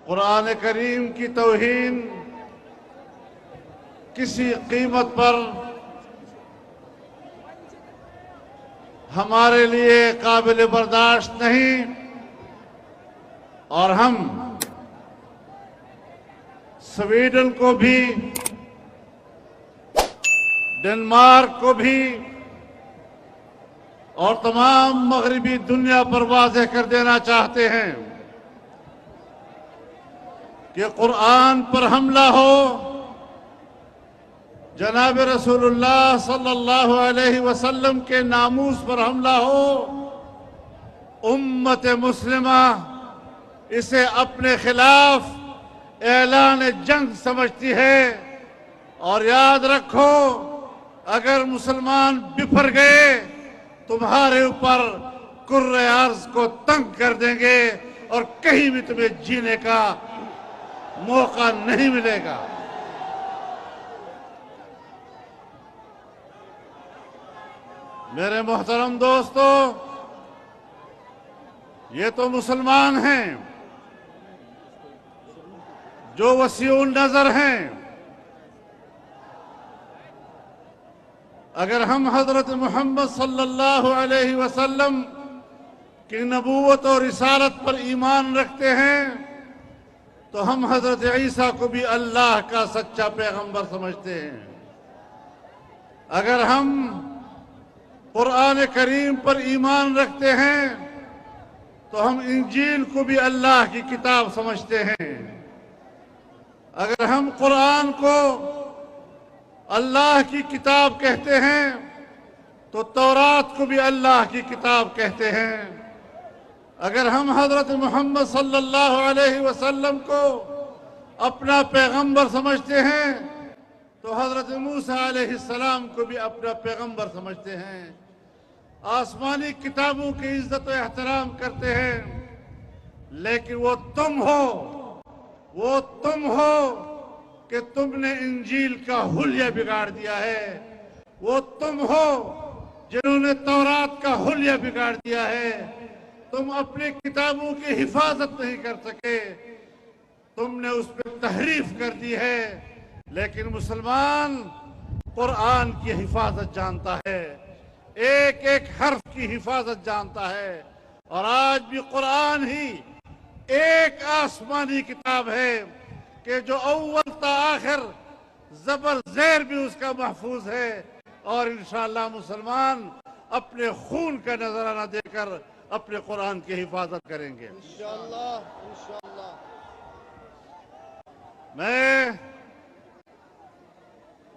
قرآن کریم کی توہین کسی قیمت پر ہمارے لیے قابل برداشت نہیں، اور ہم سویڈن کو بھی، ڈنمارک کو بھی اور تمام مغربی دنیا پر واضح کر دینا چاہتے ہیں کہ قرآن پر حملہ ہو، جناب رسول اللہ صلی اللہ علیہ وسلم کے ناموس پر حملہ ہو، امت مسلمہ اسے اپنے خلاف اعلان جنگ سمجھتی ہے۔ اور یاد رکھو، اگر مسلمان بفر گئے تمہارے اوپر کرۂ ارض کو تنگ کر دیں گے اور کہیں بھی تمہیں جینے کا موقع نہیں ملے گا۔ میرے محترم دوستو، یہ تو مسلمان ہیں جو وسیع النظر ہیں۔ اگر ہم حضرت محمد صلی اللہ علیہ وسلم کی نبوت اور رسالت پر ایمان رکھتے ہیں تو ہم حضرت عیسیٰ کو بھی اللہ کا سچا پیغمبر سمجھتے ہیں۔ اگر ہم قرآن کریم پر ایمان رکھتے ہیں تو ہم انجیل کو بھی اللہ کی کتاب سمجھتے ہیں۔ اگر ہم قرآن کو اللہ کی کتاب کہتے ہیں تو تورات کو بھی اللہ کی کتاب کہتے ہیں۔ اگر ہم حضرت محمد صلی اللہ علیہ وسلم کو اپنا پیغمبر سمجھتے ہیں تو حضرت موسیٰ علیہ السلام کو بھی اپنا پیغمبر سمجھتے ہیں۔ آسمانی کتابوں کی عزت و احترام کرتے ہیں، لیکن وہ تم ہو کہ تم نے انجیل کا حلیہ بگاڑ دیا ہے۔ وہ تم ہو جنہوں نے تورات کا حلیہ بگاڑ دیا ہے۔ تم اپنی کتابوں کی حفاظت نہیں کر سکے، تم نے اس پہ تحریف کر دی ہے۔ لیکن مسلمان قرآن کی حفاظت جانتا ہے، ایک ایک حرف کی حفاظت جانتا ہے، اور آج بھی قرآن ہی ایک آسمانی کتاب ہے کہ جو اول تا آخر زبر زیر بھی اس کا محفوظ ہے، اور انشاءاللہ مسلمان اپنے خون کا نذرانہ دے کر اپنے قرآن کی حفاظت کریں گے انشاءاللہ۔ میں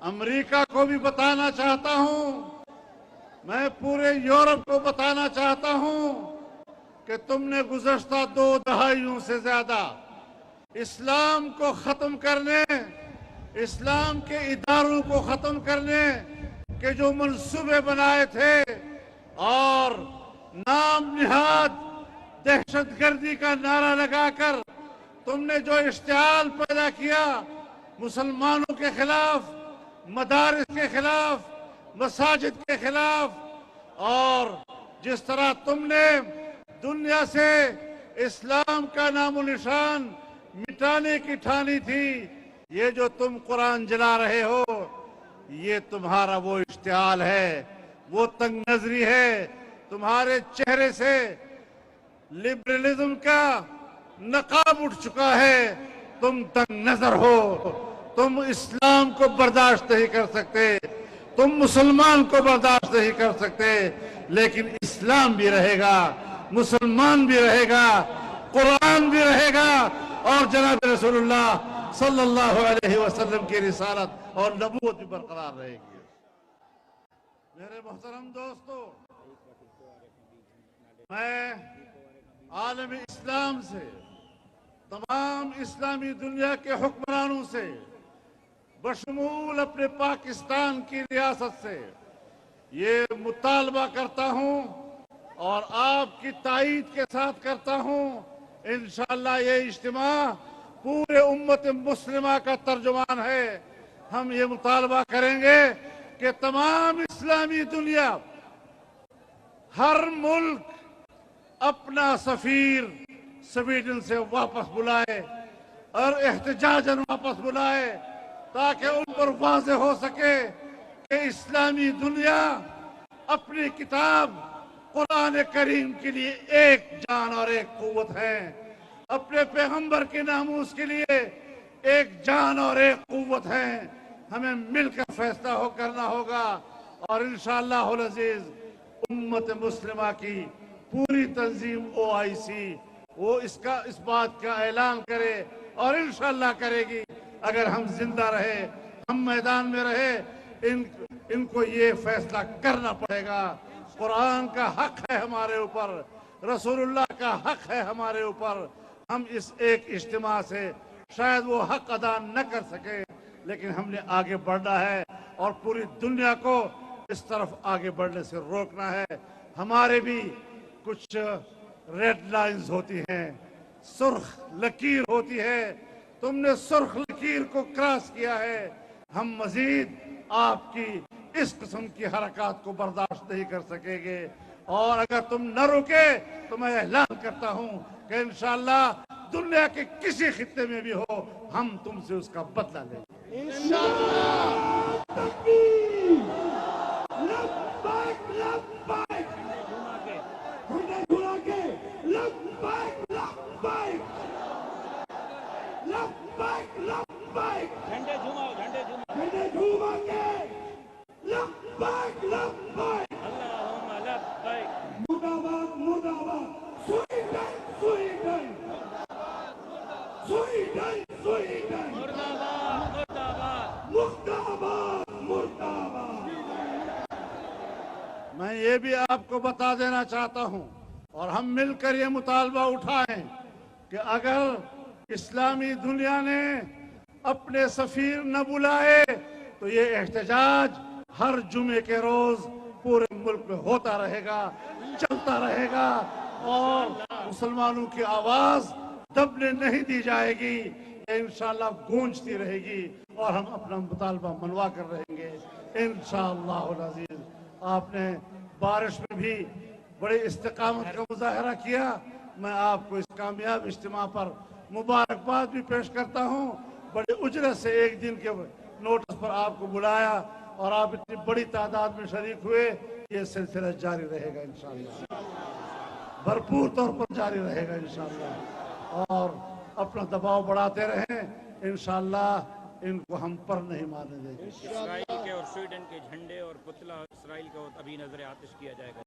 امریکہ کو بھی بتانا چاہتا ہوں، میں پورے یورپ کو بتانا چاہتا ہوں کہ تم نے گزشتہ 2 دہائیوں سے زیادہ اسلام کو ختم کرنے، اسلام کے اداروں کو ختم کرنے کے جو منصوبے بنائے تھے اور نام نہاد دہشت گردی کا نعرہ لگا کر تم نے جو اشتعال پیدا کیا مسلمانوں کے خلاف، مدارس کے خلاف، مساجد کے خلاف، اور جس طرح تم نے دنیا سے اسلام کا نام و نشان مٹانے کی ٹھانی تھی، یہ جو تم قرآن جلا رہے ہو یہ تمہارا وہ اشتعال ہے، وہ تنگ نظری ہے۔ تمہارے چہرے سے لبرلزم کا نقاب اٹھ چکا ہے، تم تنگ نظر ہو، تم اسلام کو برداشت نہیں کر سکتے، تم مسلمان کو برداشت نہیں کر سکتے، لیکن اسلام بھی رہے گا، مسلمان بھی رہے گا، قرآن بھی رہے گا، اور جناب رسول اللہ صلی اللہ علیہ وسلم کی رسالت اور نبوت بھی برقرار رہے گی۔ میرے محترم دوستو، میں عالم اسلام سے، تمام اسلامی دنیا کے حکمرانوں سے، بشمول اپنے پاکستان کی ریاست سے یہ مطالبہ کرتا ہوں اور آپ کی تائید کے ساتھ کرتا ہوں، انشاءاللہ یہ اجتماع پورے امت مسلمہ کا ترجمان ہے۔ ہم یہ مطالبہ کریں گے کہ تمام اسلامی دنیا، ہر ملک اپنا سفیر سویڈن سے واپس بلائے، اور احتجاجاً واپس بلائے تاکہ ان پر واضح ہو سکے کہ اسلامی دنیا اپنی کتاب قرآن کریم کے لیے ایک جان اور ایک قوت ہے، اپنے پیغمبر کے ناموس کے لیے ایک جان اور ایک قوت ہے۔ ہمیں مل کر فیصلہ کرنا ہوگا، اور انشاءاللہ العزیز امت مسلمہ کی پوری تنظیم OIC وہ اس بات کا اعلان کرے، اور انشاءاللہ کرے گی۔ اگر ہم زندہ رہے، ہم میدان میں رہے، ان کو یہ فیصلہ کرنا پڑے گا۔ قرآن کا حق ہے ہمارے اوپر، رسول اللہ کا حق ہے ہمارے اوپر۔ ہم اس ایک اجتماع سے شاید وہ حق ادا نہ کر سکے، لیکن ہم نے آگے بڑھنا ہے اور پوری دنیا کو اس طرف آگے بڑھنے سے روکنا ہے۔ ہمارے بھی کچھ ریڈ لائنز ہوتی ہیں، سرخ لکیر ہوتی ہے۔ تم نے سرخ لکیر کو کراس کیا ہے۔ ہم مزید آپ کی اس قسم کی حرکات کو برداشت نہیں کر سکیں گے، اور اگر تم نہ رکے تو میں اعلان کرتا ہوں کہ انشاءاللہ دنیا کے کسی خطے میں بھی ہو، ہم تم سے اس کا بدلہ لیں گے انشاءاللہ۔ جھنڈے جھوماؤ، جھنڈے جھوماؤ، اللہم لبیک، مرداباد مرداباد، سویڈن سویڈن، سویڈن سویڈن، مرداباد مرداباد، مرداباد مرداباد۔ میں یہ بھی آپ کو بتا دینا چاہتا ہوں، اور ہم مل کر یہ مطالبہ اٹھائیں کہ اگر اسلامی دنیا نے اپنے سفیر نہ بلائے تو یہ احتجاج ہر جمعے کے روز پورے ملک میں ہوتا رہے گا، چلتا رہے گا، اور مسلمانوں کی آواز دبنے نہیں دی جائے گی، یہ انشاءاللہ گونجتی رہے گی، اور ہم اپنا مطالبہ منوا کر رہیں گے انشاءاللہ العزیز۔ آپ نے بارش میں بھی بڑی استقامت کا مظاہرہ کیا، میں آپ کو اس کامیاب اجتماع پر مبارکباد بھی پیش کرتا ہوں۔ بڑے اجرت سے ایک دن کے نوٹس پر آپ کو بلایا، اور آپ اتنی بڑی تعداد میں شریک ہوئے۔ یہ سلسلہ جاری رہے گا انشاءاللہ، بھرپور طور پر جاری رہے گا انشاءاللہ، اور اپنا دباؤ بڑھاتے رہیں انشاءاللہ۔ ان کو ہم پر نہیں مارنے دیں گے۔ اسرائیل کے اور سویڈن کے جھنڈے اور پتلا اسرائیل کا ابھی نظر آتش کیا جائے گا۔